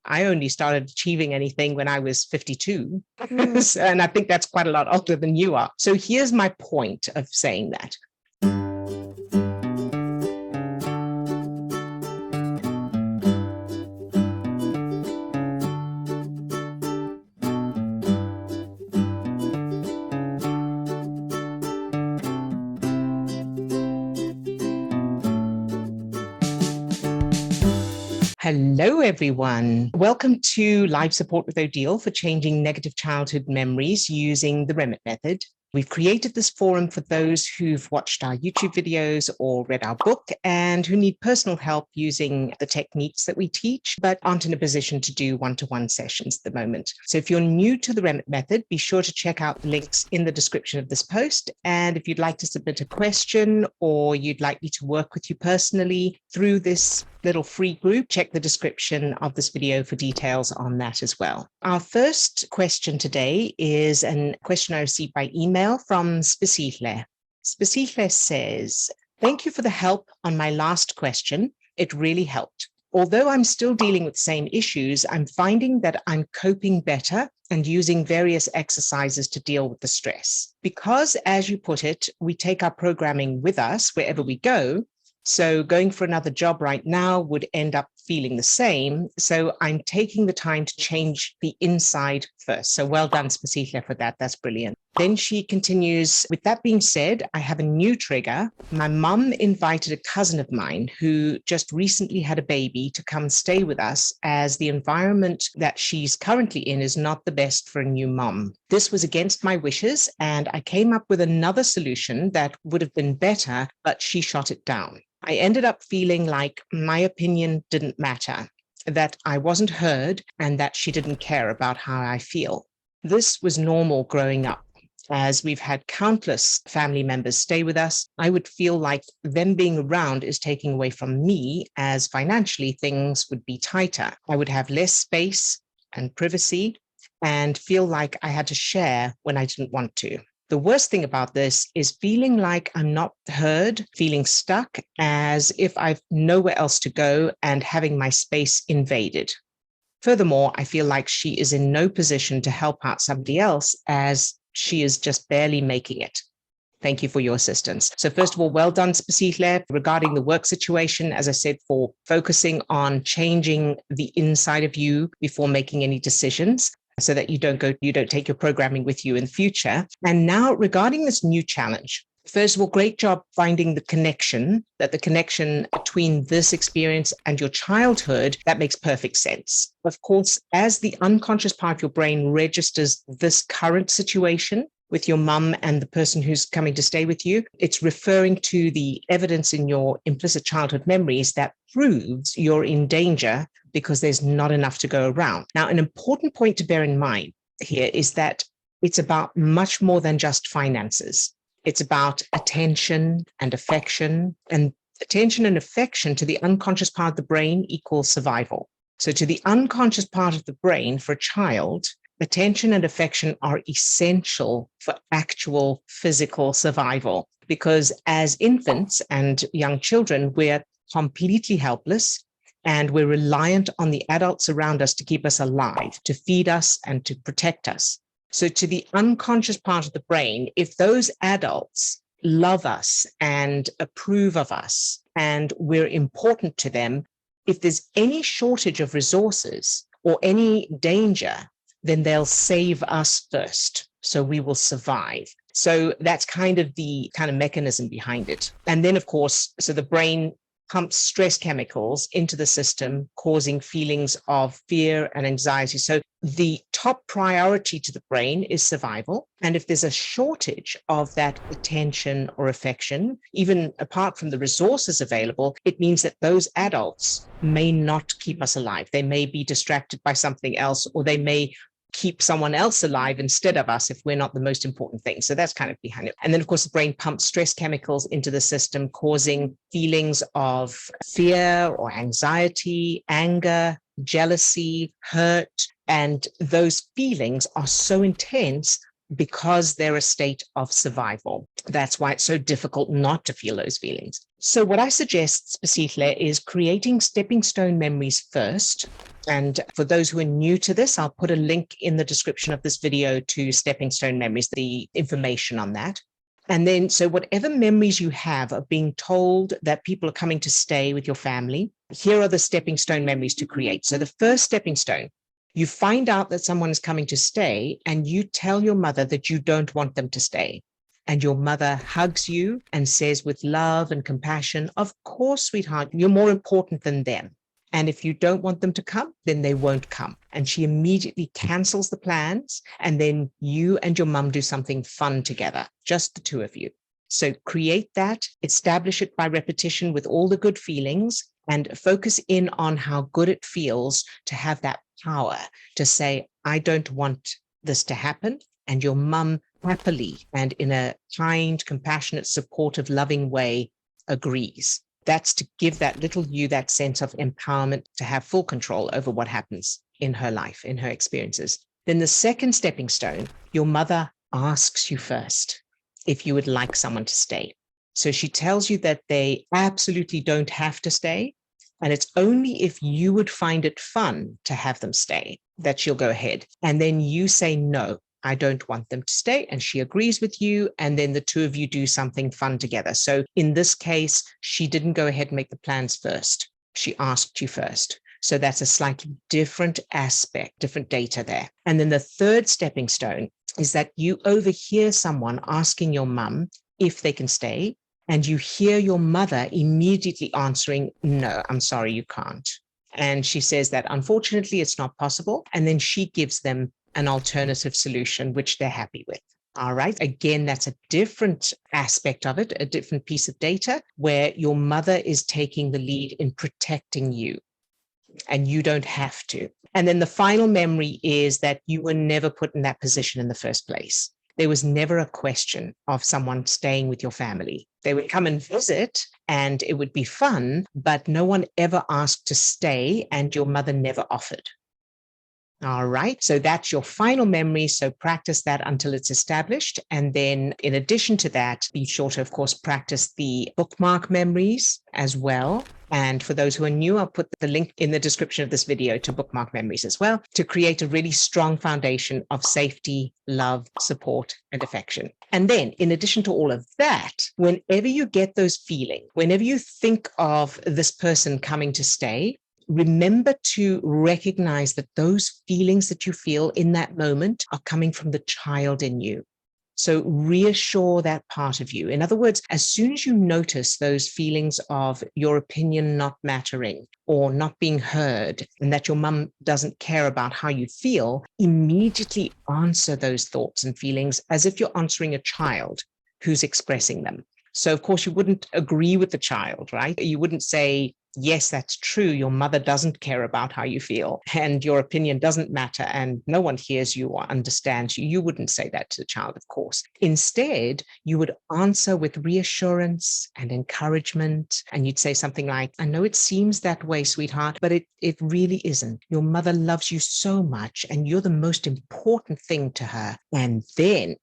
I only started achieving anything when I was 52. And I think that's quite a lot older than you are. So here's my point of saying that. Hello, everyone. Welcome to Live Support with Odille for changing negative childhood memories using the Remmert method. We've created this forum for those who've watched our YouTube videos or read our book and who need personal help using the techniques that we teach, but aren't in a position to do one-to-one sessions at the moment. So if you're new to the Remmert method, be sure to check out the links in the description of this post. And if you'd like to submit a question or you'd like me to work with you personally through this little free group, check the description of this video for details on that as well. Our first question today is a question I received by email from Specihle. Specihle says, "Thank you for the help on my last question. It really helped. Although I'm still dealing with the same issues, I'm finding that I'm coping better and using various exercises to deal with the stress. Because, as you put it, we take our programming with us wherever we go, so going for another job right now would end up feeling the same. So I'm taking the time to change the inside first." So well done, Specihle, for that. That's brilliant. Then she continues, "With that being said, I have a new trigger. My mum invited a cousin of mine who just recently had a baby to come stay with us, as the environment that she's currently in is not the best for a new mum. This was against my wishes, and I came up with another solution that would have been better, but she shot it down. I ended up feeling like my opinion didn't matter, that I wasn't heard, and that she didn't care about how I feel. This was normal growing up. As we've had countless family members stay with us, I would feel like them being around is taking away from me, as financially things would be tighter. I would have less space and privacy and feel like I had to share when I didn't want to. The worst thing about this is feeling like I'm not heard, feeling stuck, as if I've nowhere else to go, and having my space invaded. Furthermore, I feel like she is in no position to help out somebody else, as she is just barely making it. Thank you for your assistance." So first of all, well done, Specihle, regarding the work situation, as I said, for focusing on changing the inside of you before making any decisions, so that you don't take your programming with you in the future. And now regarding this new challenge, first of all, great job finding the connection between this experience and your childhood. That makes perfect sense. Of course, as the unconscious part of your brain registers this current situation with your mum and the person who's coming to stay with you, it's referring to the evidence in your implicit childhood memories that proves you're in danger because there's not enough to go around. Now, an important point to bear in mind here is that it's about much more than just finances. It's about attention and affection, and attention and affection to the unconscious part of the brain equals survival. So to the unconscious part of the brain for a child, attention and affection are essential for actual physical survival, because as infants and young children, we're completely helpless and we're reliant on the adults around us to keep us alive, to feed us and to protect us. So to the unconscious part of the brain, if those adults love us and approve of us and we're important to them, if there's any shortage of resources or any danger, then they'll save us first. So we will survive. So that's kind of the mechanism behind it. And then, of course, so the brain pumps stress chemicals into the system, causing feelings of fear and anxiety. So the top priority to the brain is survival. And if there's a shortage of that attention or affection, even apart from the resources available, it means that those adults may not keep us alive. They may be distracted by something else, or they may keep someone else alive instead of us if we're not the most important thing. So that's kind of behind it. And then, of course, the brain pumps stress chemicals into the system, causing feelings of fear or anxiety, anger, jealousy, hurt. And those feelings are so intense because they're a state of survival. That's why it's so difficult not to feel those feelings. So what I suggest, Spasihle, is creating stepping stone memories first. And for those who are new to this, I'll put a link in the description of this video to stepping stone memories, the information on that. And then, so whatever memories you have of being told that people are coming to stay with your family, here are the stepping stone memories to create. So the first stepping stone, you find out that someone is coming to stay and you tell your mother that you don't want them to stay. And your mother hugs you and says with love and compassion, of course, sweetheart, you're more important than them. And if you don't want them to come, then they won't come. And she immediately cancels the plans. And then you and your mum do something fun together, just the two of you. So create that, establish it by repetition with all the good feelings, and focus in on how good it feels to have that power to say, I don't want this to happen. And your mum happily and in a kind, compassionate, supportive, loving way agrees. That's to give that little you that sense of empowerment to have full control over what happens in her life, in her experiences. Then the second stepping stone, your mother asks you first if you would like someone to stay. So she tells you that they absolutely don't have to stay. And it's only if you would find it fun to have them stay that she'll go ahead. And then you say, no, I don't want them to stay. And she agrees with you. And then the two of you do something fun together. So in this case, she didn't go ahead and make the plans first. She asked you first. So that's a slightly different aspect, different data there. And then the third stepping stone is that you overhear someone asking your mum if they can stay. And you hear your mother immediately answering, no, I'm sorry, you can't. And she says that unfortunately, it's not possible. And then she gives them an alternative solution, which they're happy with. All right. Again, that's a different aspect of it, a different piece of data where your mother is taking the lead in protecting you and you don't have to. And then the final memory is that you were never put in that position in the first place. There was never a question of someone staying with your family. They would come and visit and it would be fun, but no one ever asked to stay and your mother never offered. All right, so that's your final memory. So practice that until it's established. And then in addition to that, be sure to, of course, practice the bookmark memories as well. And for those who are new, I'll put the link in the description of this video to bookmark memories as well, to create a really strong foundation of safety, love, support, and affection. And then in addition to all of that, whenever you get those feelings, whenever you think of this person coming to stay, remember to recognize that those feelings that you feel in that moment are coming from the child in you. So reassure that part of you. In other words, as soon as you notice those feelings of your opinion not mattering or not being heard, and that your mum doesn't care about how you feel, immediately answer those thoughts and feelings as if you're answering a child who's expressing them. So of course you wouldn't agree with the child, right? You wouldn't say, yes, that's true. Your mother doesn't care about how you feel and your opinion doesn't matter and no one hears you or understands you. You wouldn't say that to the child, of course. Instead, you would answer with reassurance and encouragement. And you'd say something like, I know it seems that way, sweetheart, but it really isn't. Your mother loves you so much and you're the most important thing to her. And then,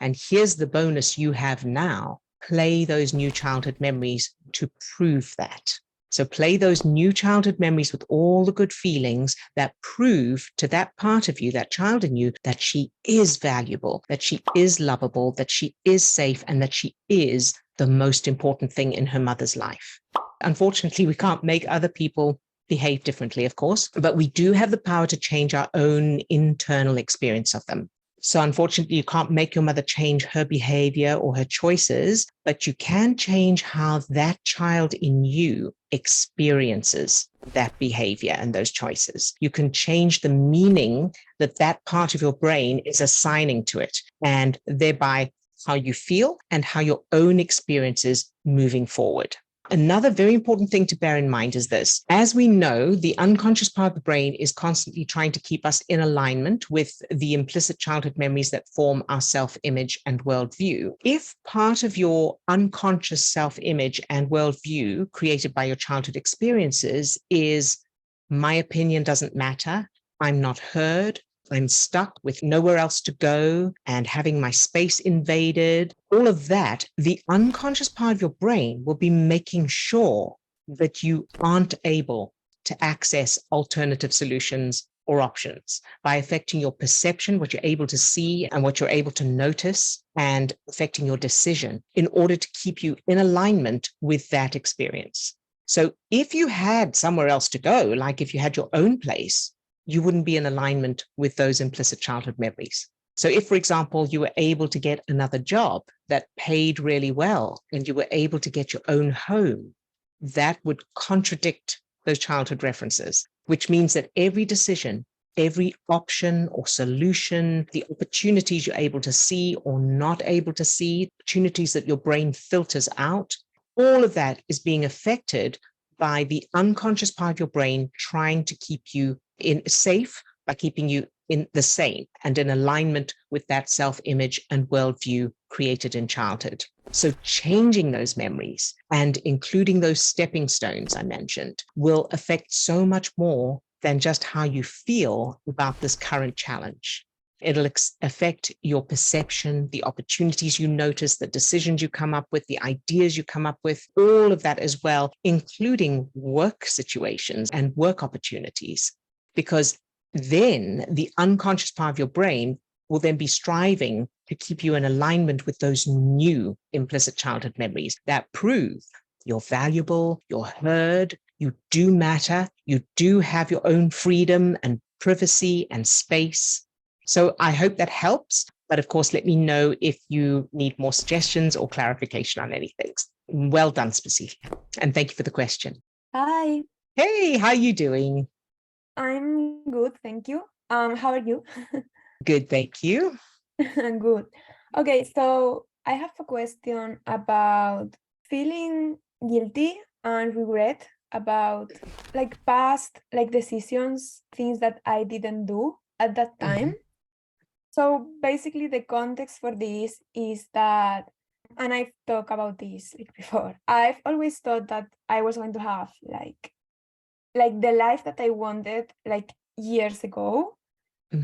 and here's the bonus you have now, play those new childhood memories to prove that. So play those new childhood memories with all the good feelings that prove to that part of you, that child in you, that she is valuable, that she is lovable, that she is safe, and that she is the most important thing in her mother's life. Unfortunately, we can't make other people behave differently, of course, but we do have the power to change our own internal experience of them. So unfortunately, you can't make your mother change her behavior or her choices, but you can change how that child in you experiences that behavior and those choices. You can change the meaning that that part of your brain is assigning to it, and thereby how you feel and how your own experiences moving forward. Another very important thing to bear in mind is this. As we know, the unconscious part of the brain is constantly trying to keep us in alignment with the implicit childhood memories that form our self-image and worldview. If part of your unconscious self-image and worldview created by your childhood experiences is, my opinion doesn't matter, I'm not heard, I'm stuck with nowhere else to go and having my space invaded, all of that, the unconscious part of your brain will be making sure that you aren't able to access alternative solutions or options by affecting your perception, what you're able to see and what you're able to notice, and affecting your decision in order to keep you in alignment with that experience. So if you had somewhere else to go, like if you had your own place, you wouldn't be in alignment with those implicit childhood memories. So if, for example, you were able to get another job that paid really well and you were able to get your own home, that would contradict those childhood references, which means that every decision, every option or solution, the opportunities you're able to see or not able to see, opportunities that your brain filters out, all of that is being affected by the unconscious part of your brain trying to keep you in safe by keeping you in the same and in alignment with that self-image and worldview created in childhood. So changing those memories and including those stepping stones I mentioned will affect so much more than just how you feel about this current challenge. It'll affect your perception, the opportunities you notice, the decisions you come up with, the ideas you come up with, all of that as well, including work situations and work opportunities. Because then the unconscious part of your brain will then be striving to keep you in alignment with those new implicit childhood memories that prove you're valuable, you're heard, you do matter, you do have your own freedom and privacy and space. So I hope that helps. But of course, let me know if you need more suggestions or clarification on anything. Well done, Specifica. And thank you for the question. Hi, Hey, how are you doing? I'm good, thank you. How are you? Good, thank you. Good. Okay, so I have a question about feeling guilty and regret about like past like decisions, things that I didn't do at that time. So basically the context for this is that, and I've talked about this like before, I've always thought that I was going to have like the life that I wanted like years ago.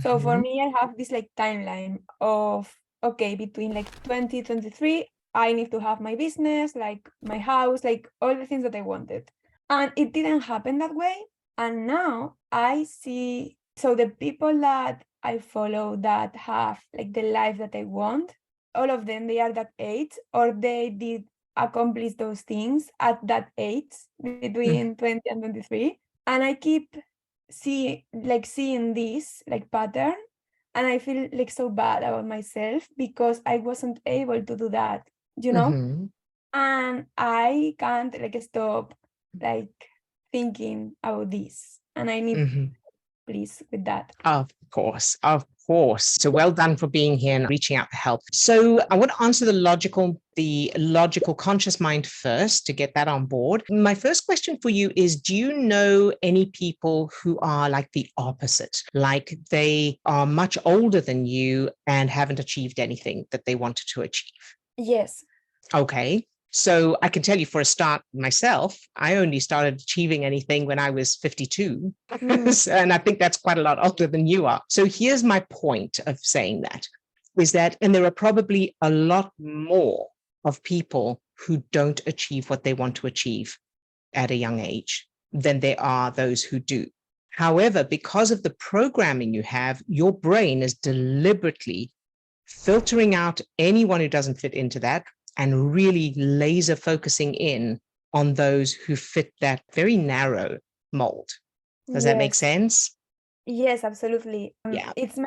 So for me, I have this like timeline of, okay, between like 2023, I need to have my business, like my house, like all the things that I wanted. And it didn't happen that way. And now I see, so the people that I follow that have like the life that I want, all of them, they are that age or they did accomplish those things at that age between 20 and 23. And I keep seeing this like pattern, and I feel like so bad about myself because I wasn't able to do that, you know? And I can't like stop like thinking about this, and I need please with that. Of course, of course. So well done for being here and reaching out for help. So I want to answer the logical conscious mind first to get that on board. My first question for you is, do you know any people who are like the opposite, like they are much older than you and haven't achieved anything that they wanted to achieve? Yes. Okay. So I can tell you for a start, myself, I only started achieving anything when I was 52. And I think that's quite a lot older than you are. So here's my point of saying that, is that, and there are probably a lot more of people who don't achieve what they want to achieve at a young age than there are those who do. However, because of the programming you have, your brain is deliberately filtering out anyone who doesn't fit into that and really laser focusing in on those who fit that very narrow mold. Does that make sense? Yes, absolutely. Yeah. It's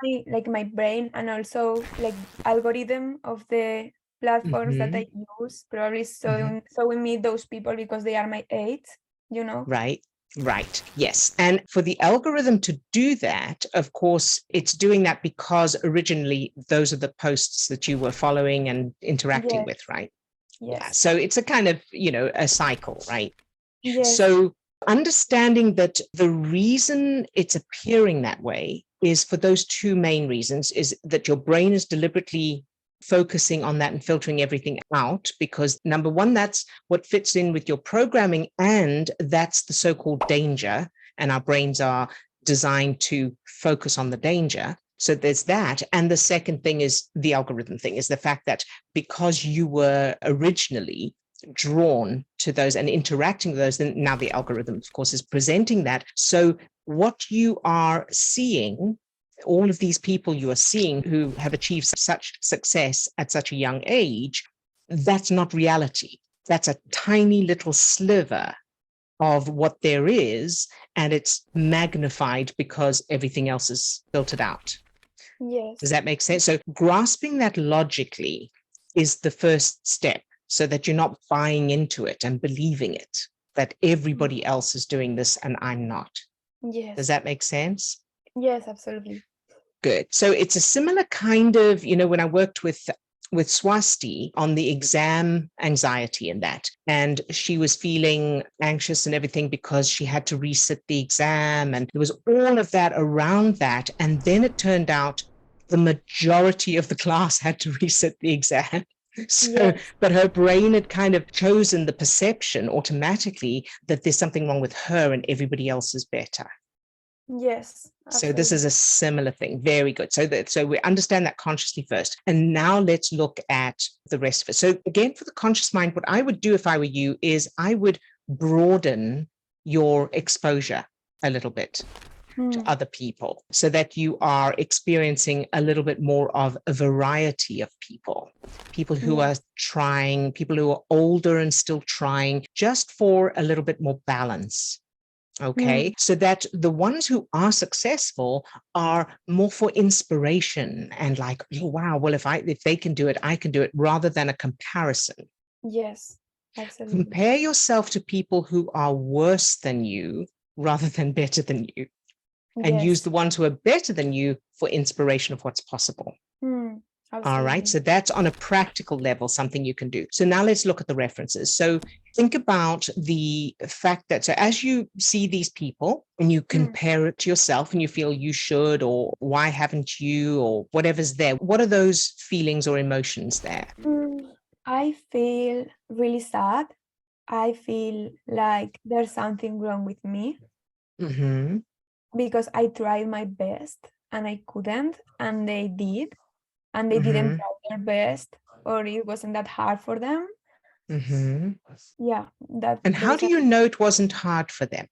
my brain and also like algorithm of the platforms that I use probably showing me those people because they are my age, you know? Right. Right. Yes. And for the algorithm to do that, of course, it's doing that because originally those are the posts that you were following and interacting with, right? Yes. Yeah. So it's a kind of, a cycle, right? Yes. So understanding that the reason it's appearing that way is for those two main reasons, is that your brain is deliberately focusing on that and filtering everything out, because number one, that's what fits in with your programming, and that's the so-called danger, and our brains are designed to focus on the danger. So there's that. And the second thing is the algorithm thing, is the fact that because you were originally drawn to those and interacting with those, then now the algorithm, of course, is presenting that. So what you are seeing, all of these people you are seeing who have achieved such success at such a young age, that's not reality. That's a tiny little sliver of what there is, and it's magnified because everything else is filtered out. Yes. Does that make sense? So grasping that logically is the first step, so that you're not buying into it and believing it, that everybody else is doing this and I'm not. Yes. Does that make sense? Yes, absolutely. Good. So it's a similar kind of, when I worked with Swasti on the exam anxiety and that, and she was feeling anxious and everything because she had to resit the exam, and there was all of that around that. And then it turned out the majority of the class had to resit the exam. So, Yes. but her brain had kind of chosen the perception automatically that there's something wrong with her and everybody else is better. Yes. So this is a similar thing. Very good. So we understand that consciously first. And now let's look at the rest of it. So again, for the conscious mind, what I would do if I were you is I would broaden your exposure a little bit to other people, so that you are experiencing a little bit more of a variety of people who are trying, people who are older and still trying, just for a little bit more balance. Okay, so that the ones who are successful are more for inspiration and like, oh, wow, well, if they can do it, I can do it, rather than a comparison. Yes, absolutely. Compare yourself to people who are worse than you rather than better than you, and use the ones who are better than you for inspiration of what's possible. All right. So that's on a practical level, something you can do. So now let's look at the references. So think about the fact that, so as you see these people and you compare it to yourself and you feel you should, or why haven't you, or whatever's there, what are those feelings or emotions there? I feel really sad. I feel like there's something wrong with me, because I tried my best and I couldn't, and they did. And they didn't try their best, or it wasn't that hard for them. Yeah, that. And how do you know it wasn't hard for them?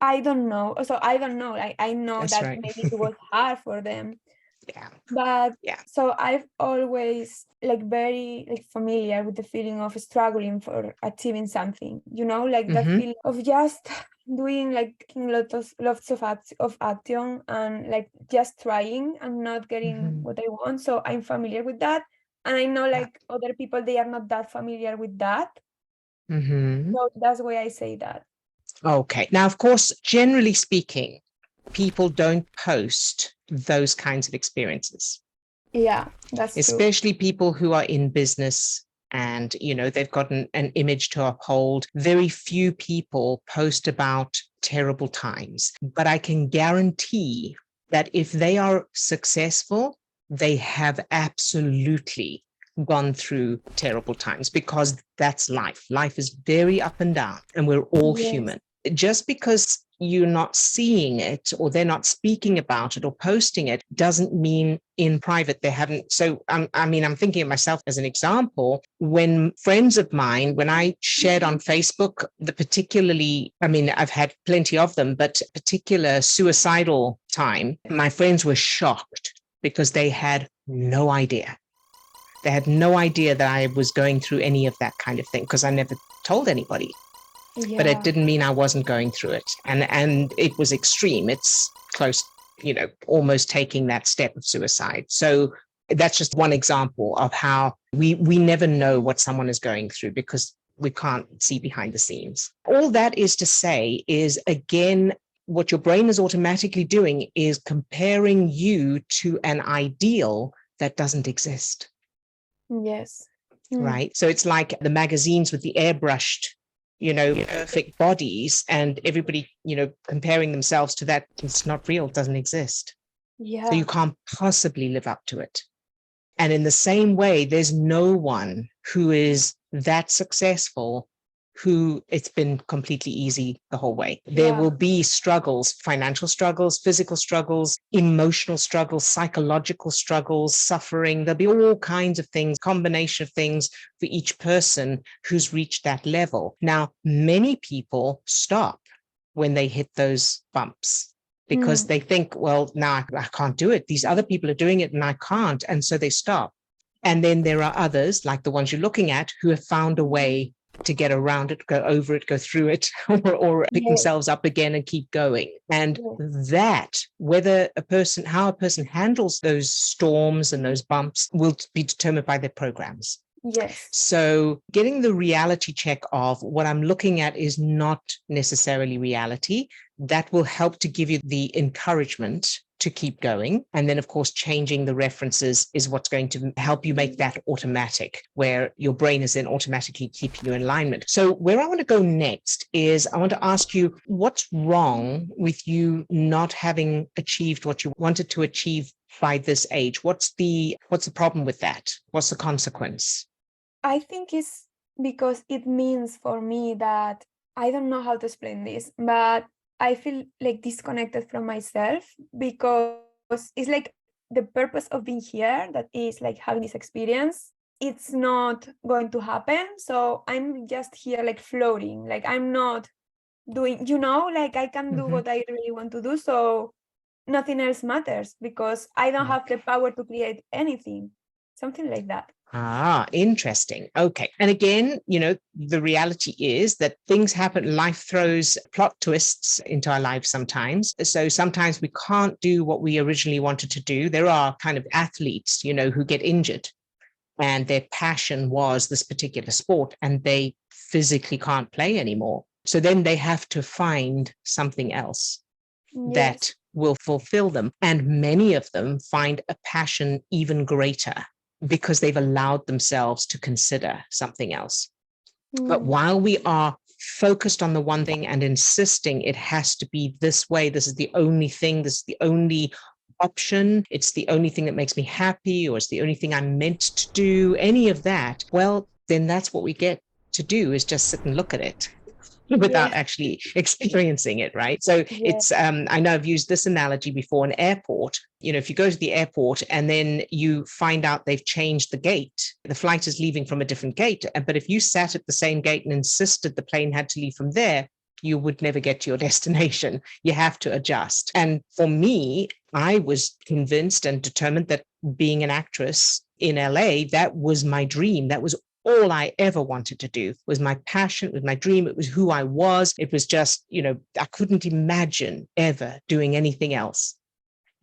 I don't know. So I don't know. I know That's that right. maybe it was hard for them. Yeah. But yeah. So I've always very familiar with the feeling of struggling for achieving something. Like that feeling of just doing lots of action and like just trying and not getting what I want. So I'm familiar with that, and I know other people, they are not that familiar with that. So that's why I say that. Okay. Now, of course, generally speaking, people don't post those kinds of experiences. Yeah, that's especially true. People who are in business and, they've got an image to uphold. Very few people post about terrible times, but I can guarantee that if they are successful, they have absolutely gone through terrible times, because that's life. Life is very up and down, and we're all human. Just because you're not seeing it, or they're not speaking about it or posting it, doesn't mean in private they haven't. So I'm thinking of myself as an example. When friends of mine, when I shared on Facebook, I've had plenty of them, but particular suicidal time, my friends were shocked because they had no idea. They had no idea that I was going through any of that kind of thing, because I never told anybody. Yeah. But it didn't mean I wasn't going through it. And it was extreme. It's close, almost taking that step of suicide. So that's just one example of how we never know what someone is going through, because we can't see behind the scenes. All that is to say is, again, what your brain is automatically doing is comparing you to an ideal that doesn't exist. Yes. Right. So it's like the magazines with the airbrushed, perfect bodies, and everybody, comparing themselves to that. It's not real, doesn't exist. Yeah. So you can't possibly live up to it. And in the same way, there's no one who is that successful who it's been completely easy the whole way. There Yeah. will be struggles, financial struggles, physical struggles, emotional struggles, psychological struggles, suffering. There'll be all kinds of things, combination of things for each person who's reached that level. Now, many people stop when they hit those bumps because they think, well, now I can't do it. These other people are doing it and I can't. And so they stop. And then there are others, like the ones you're looking at, who have found a way to get around it, go over it, go through it, or pick Yes. themselves up again and keep going. And Yes. that, how a person handles those storms and those bumps will be determined by their programs. Yes. So getting the reality check of what I'm looking at is not necessarily reality, that will help to give you the encouragement to keep going. And then, of course, changing the references is what's going to help you make that automatic, where your brain is then automatically keeping you in alignment. So where I want to go next is I want to ask you, what's wrong with you not having achieved what you wanted to achieve by this age? What's the problem with that? What's the consequence? I think it's because it means for me that I don't know how to explain this, but I feel like disconnected from myself, because it's like the purpose of being here, that is like having this experience, it's not going to happen. So I'm just here like floating, like I'm not doing, like I can do what I really want to do. So nothing else matters because I don't have the power to create anything, something like that. Ah, interesting. Okay. And again, the reality is that things happen, life throws plot twists into our lives sometimes. So sometimes we can't do what we originally wanted to do. There are kind of athletes, who get injured and their passion was this particular sport and they physically can't play anymore. So then they have to find something else that will fulfill them. And many of them find a passion even greater because they've allowed themselves to consider something else. But while we are focused on the one thing and insisting it has to be this way, this is the only thing, this is the only option, it's the only thing that makes me happy, or it's the only thing I'm meant to do, any of that, well, then that's what we get to do, is just sit and look at it without actually experiencing it, right? So it's, I know I've used this analogy before, an airport. If you go to the airport and then you find out they've changed the gate, the flight is leaving from a different gate. But if you sat at the same gate and insisted the plane had to leave from there, you would never get to your destination. You have to adjust. And for me, I was convinced and determined that being an actress in LA, that was my dream. That was all I ever wanted to do, was my passion, it was my dream, it was who I was. It was just, I couldn't imagine ever doing anything else.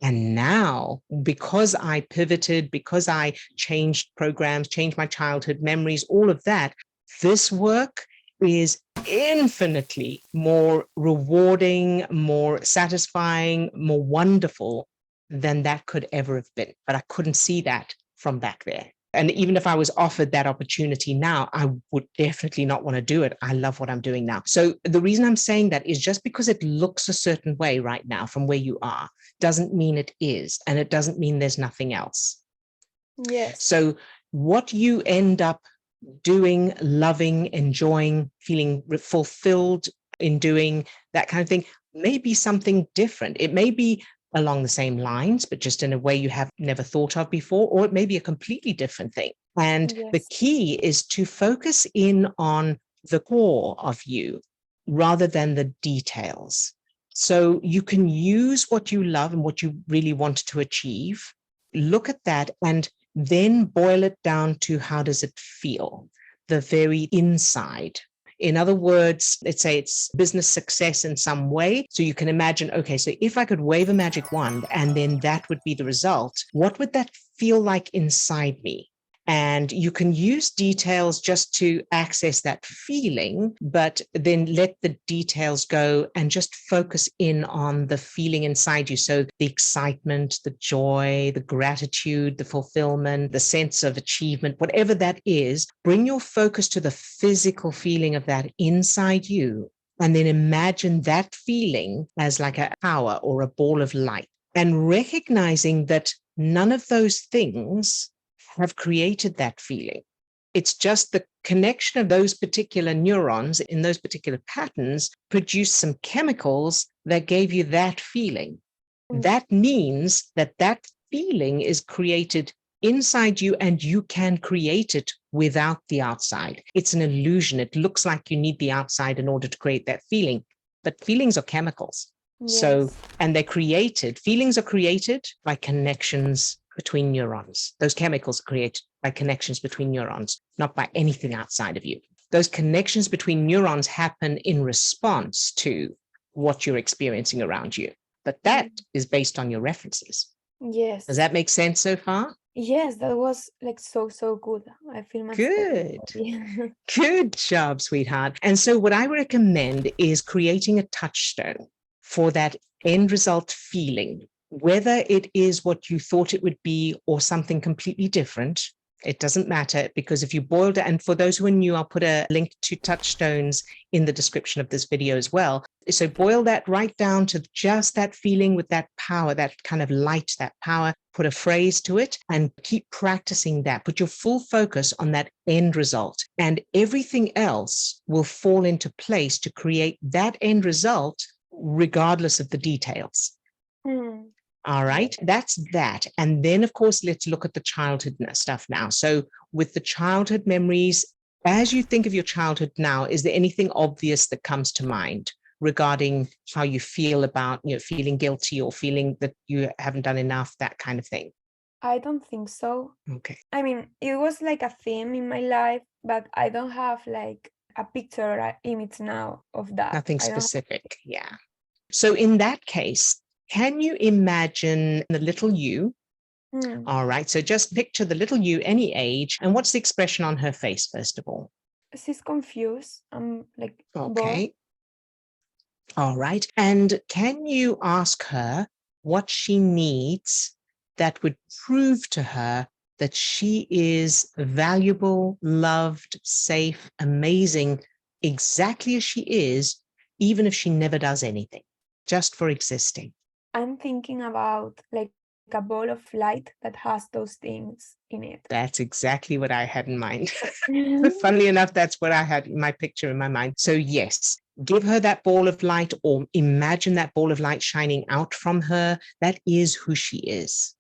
And now, because I pivoted, because I changed programs, changed my childhood memories, all of that, this work is infinitely more rewarding, more satisfying, more wonderful than that could ever have been. But I couldn't see that from back there. And even if I was offered that opportunity now, I would definitely not want to do it. I love what I'm doing now. So the reason I'm saying that is just because it looks a certain way right now from where you are, doesn't mean it is. And it doesn't mean there's nothing else. Yes. So what you end up doing, loving, enjoying, feeling fulfilled in doing, that kind of thing, may be something different. It may be along the same lines, but just in a way you have never thought of before, or it may be a completely different thing. And the key is to focus in on the core of you rather than the details. So you can use what you love and what you really want to achieve, look at that, and then boil it down to how does it feel, the very inside. In other words, let's say it's business success in some way. So you can imagine, okay, so if I could wave a magic wand and then that would be the result, what would that feel like inside me? And you can use details just to access that feeling, but then let the details go and just focus in on the feeling inside you. So the excitement, the joy, the gratitude, the fulfillment, the sense of achievement, whatever that is, bring your focus to the physical feeling of that inside you. And then imagine that feeling as like a power or a ball of light, and recognizing that none of those things have created that feeling. It's just the connection of those particular neurons in those particular patterns produced some chemicals that gave you that feeling. That means that that feeling is created inside you, and you can create it without the outside. It's an illusion. It looks like you need the outside in order to create that feeling, but feelings are chemicals. So, Yes. and feelings are created by connections between neurons. Those chemicals are created by connections between neurons, not by anything outside of you. Those connections between neurons happen in response to what you're experiencing around you. But that is based on your references. Yes. Does that make sense so far? Yes, that was like so good. I feel much Good. better. Good job, sweetheart. And so what I recommend is creating a touchstone for that end result feeling, whether it is what you thought it would be or something completely different. It doesn't matter, because if you boiled it, and for those who are new, I'll put a link to Touchstones in the description of this video as well. So boil that right down to just that feeling with that power, that kind of light, that power, put a phrase to it and keep practicing that. Put your full focus on that end result, and everything else will fall into place to create that end result, regardless of the details. All right, that's that. And then, of course, let's look at the childhood stuff now. So with the childhood memories, as you think of your childhood now, is there anything obvious that comes to mind regarding how you feel about, feeling guilty or feeling that you haven't done enough, that kind of thing? I don't think so. Okay. I mean, it was like a theme in my life, but I don't have like a picture or an image now of that. Nothing I don't specific. Yeah. So in that case, can you imagine the little you? All right. So just picture the little you, any age. And what's the expression on her face, first of all? She's confused. I'm like bored. Okay. All right. And can you ask her what she needs that would prove to her that she is valuable, loved, safe, amazing, exactly as she is, even if she never does anything, just for existing? I'm thinking about like a ball of light that has those things in it. That's exactly what I had in mind. Funnily enough, that's what I had in my picture in my mind. So yes, give her that ball of light, or imagine that ball of light shining out from her. That is who she is.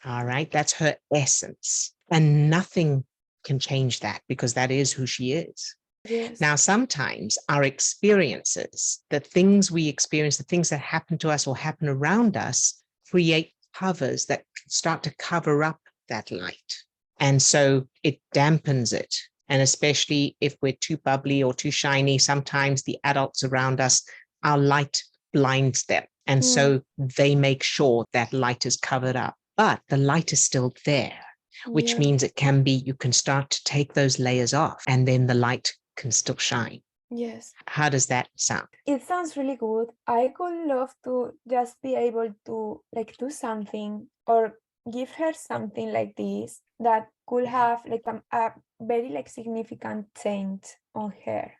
All right. That's her essence. And nothing can change that, because that is who she is. Yes. Now, sometimes our experiences, the things we experience, the things that happen to us or happen around us, create covers that start to cover up that light. And so it dampens it. And especially if we're too bubbly or too shiny, sometimes the adults around us, our light blinds them. And so they make sure that light is covered up, but the light is still there, which means it can be, you can start to take those layers off, and then the light can still shine. Yes. How does that sound? It sounds really good. I could love to just be able to like do something or give her something like this that could have like a very like significant change on her,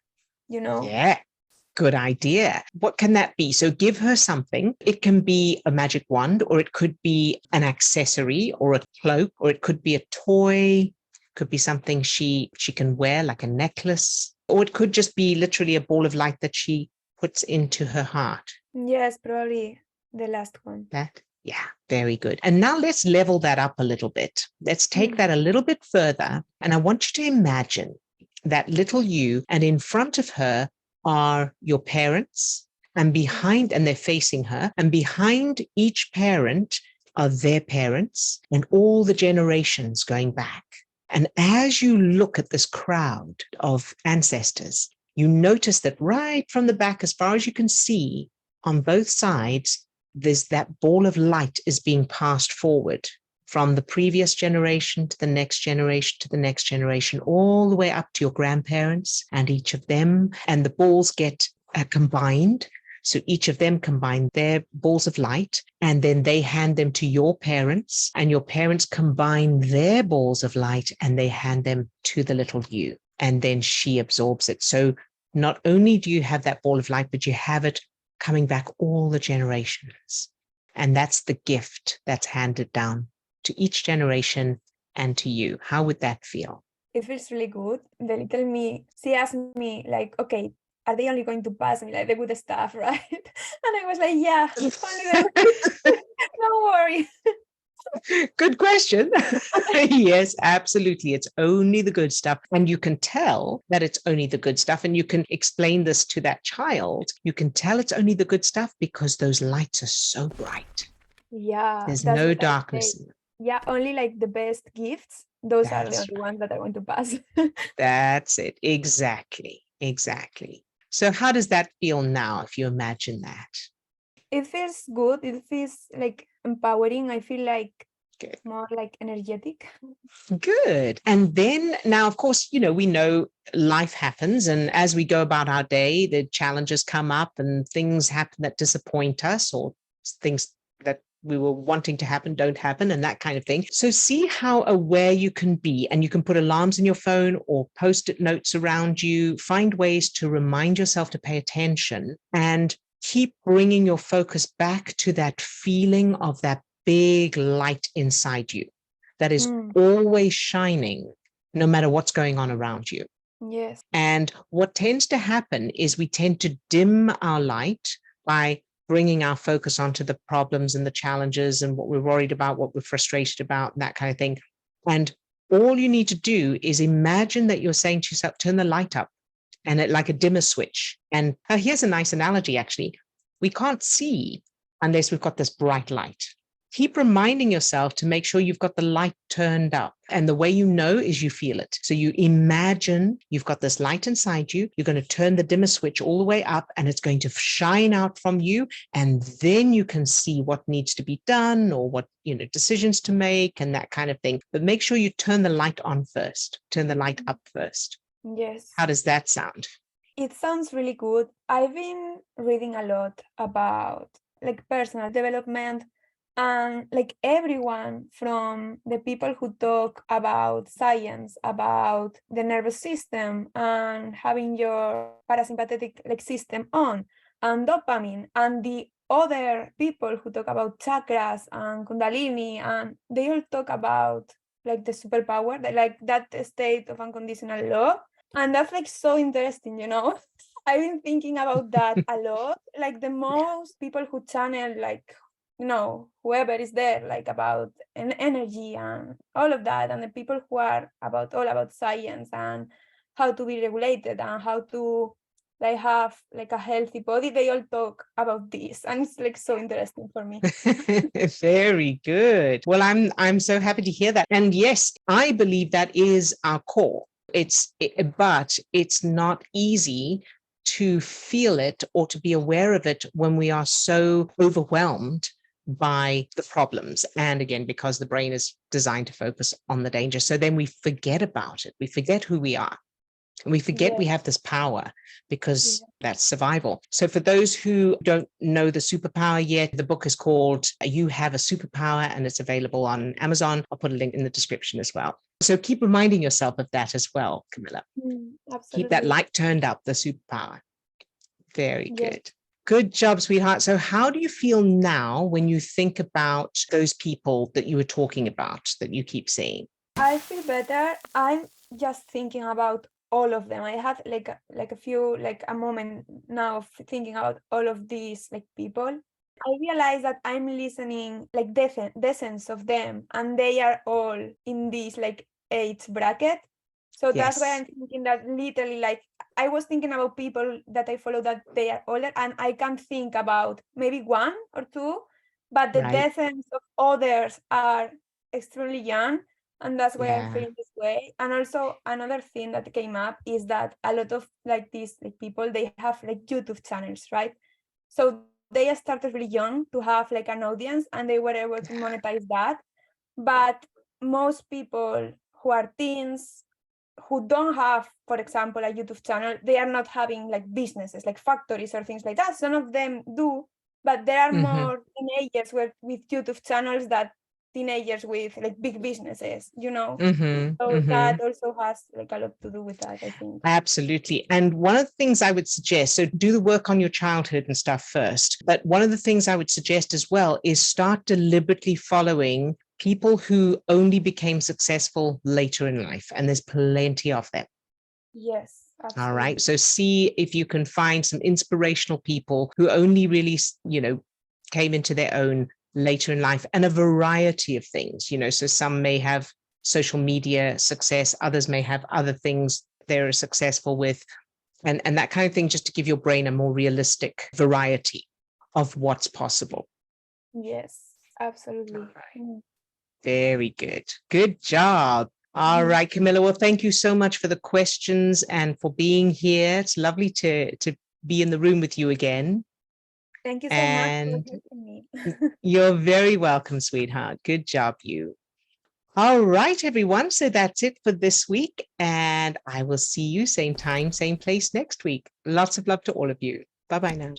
Yeah. Good idea. What can that be? So give her something. It can be a magic wand, or it could be an accessory or a cloak, or it could be a toy. Could be something she can wear, like a necklace, or it could just be literally a ball of light that she puts into her heart. Yes, probably the last one. That, yeah, very good. And now let's level that up a little bit. Let's take that a little bit further. And I want you to imagine that little you, and in front of her are your parents, and they're facing her, and behind each parent are their parents and all the generations going back. And as you look at this crowd of ancestors, you notice that right from the back, as far as you can see, on both sides, there's that ball of light is being passed forward from the previous generation to the next generation to the next generation, all the way up to your grandparents and each of them. And the balls get combined. So each of them combine their balls of light, and then they hand them to your parents, and your parents combine their balls of light and they hand them to the little you, and then she absorbs it. So not only do you have that ball of light, but you have it coming back all the generations. And that's the gift that's handed down to each generation and to you. How would that feel? it feels really good. The little me, she asked me like, okay, are they only going to pass me like the good stuff, right? And I was like, yeah, only the good. Don't worry. Good question. Yes, absolutely. It's only the good stuff. And you can tell that it's only the good stuff. And you can explain this to that child. You can tell it's only the good stuff because those lights are so bright. Yeah, There's that's no what I darkness say. in them. Yeah, only like the best gifts, those are the That's only ones that I want to pass. That's it. Exactly. Exactly. So how does that feel now if you imagine that? It feels good. It feels like empowering. I feel like Good. more like energetic. Good. And then now, of course, we know life happens. And as we go about our day, the challenges come up and things happen that disappoint us, or things that we were wanting to happen don't happen, and that kind of thing. So see how aware you can be, and you can put alarms in your phone or post-it notes around you. Find ways to remind yourself to pay attention and keep bringing your focus back to that feeling of that big light inside you that is always shining, no matter what's going on around you. Yes. And what tends to happen is we tend to dim our light by bringing our focus onto the problems and the challenges and what we're worried about, what we're frustrated about, and that kind of thing. And all you need to do is imagine that you're saying to yourself, turn the light up, and it like a dimmer switch. And here's a nice analogy, actually. We can't see unless we've got this bright light. Keep reminding yourself to make sure you've got the light turned up. And the way you know is you feel it. So you imagine you've got this light inside you. You're going to turn the dimmer switch all the way up, and it's going to shine out from you. And then you can see what needs to be done, or what, decisions to make, and that kind of thing. But make sure you turn the light on first. Turn the light up first. Yes. How does that sound? It sounds really good. I've been reading a lot about like personal development, and like everyone from the people who talk about science, about the nervous system and having your parasympathetic like system on, and dopamine, and the other people who talk about chakras and kundalini, and they all talk about like the superpower, like that state of unconditional love. And that's like so interesting, I've been thinking about that a lot. Like the most people who channel, like, whoever is there, like about an energy and all of that, and the people who are all about science and how to be regulated and how to like have like a healthy body, they all talk about this, and it's like so interesting for me. Very good. Well, I'm so happy to hear that. And yes, I believe that is our core. But it's not easy to feel it or to be aware of it when we are so overwhelmed by the problems. And again, because the brain is designed to focus on the danger. So then we forget about it. We forget who we are. And we forget we have this power because that's survival. So for those who don't know the superpower yet, the book is called You Have a Superpower, and it's available on Amazon. I'll put a link in the description as well. So keep reminding yourself of that as well, Camilla. Absolutely. Keep that light turned up, the superpower. Very good. Good job, sweetheart. So how do you feel now when you think about those people that you were talking about, that you keep seeing? I feel better. I'm just thinking about all of them. I had like a moment now of thinking about all of these like people. I realize that I'm listening like dozens of them, and they are all in this like age bracket. So that's why I'm thinking that literally, like, I was thinking about people that I follow that they are older, and I can think about maybe one or two, but the dozens of others are extremely young. And that's why I'm feeling this way. And also another thing that came up is that a lot of like these like people, they have like YouTube channels, right? So they started really young to have like an audience, and they were able to monetize that. But most people who are teens, who don't have, for example, a YouTube channel, they are not having like businesses, like factories or things like that. Some of them do, but there are more teenagers with YouTube channels that teenagers with like big businesses, so that also has like a lot to do with that, I think. Absolutely. And one of the things I would suggest, so do the work on your childhood and stuff first, but one of the things I would suggest as well is start deliberately following people who only became successful later in life, and there's plenty of them. Yes, All absolutely. right. So see if you can find some inspirational people who only really, came into their own later in life, and a variety of things, so some may have social media success, others may have other things they're successful with, and that kind of thing, just to give your brain a more realistic variety of what's possible. Yes, absolutely. Very good. Good job. All right, Camilla. Well, thank you so much for the questions and for being here. It's lovely to be in the room with you again. Thank you so And much for having me. you're very welcome, sweetheart. Good job, you. All right, everyone. So that's it for this week. And I will see you same time, same place next week. Lots of love to all of you. Bye-bye now.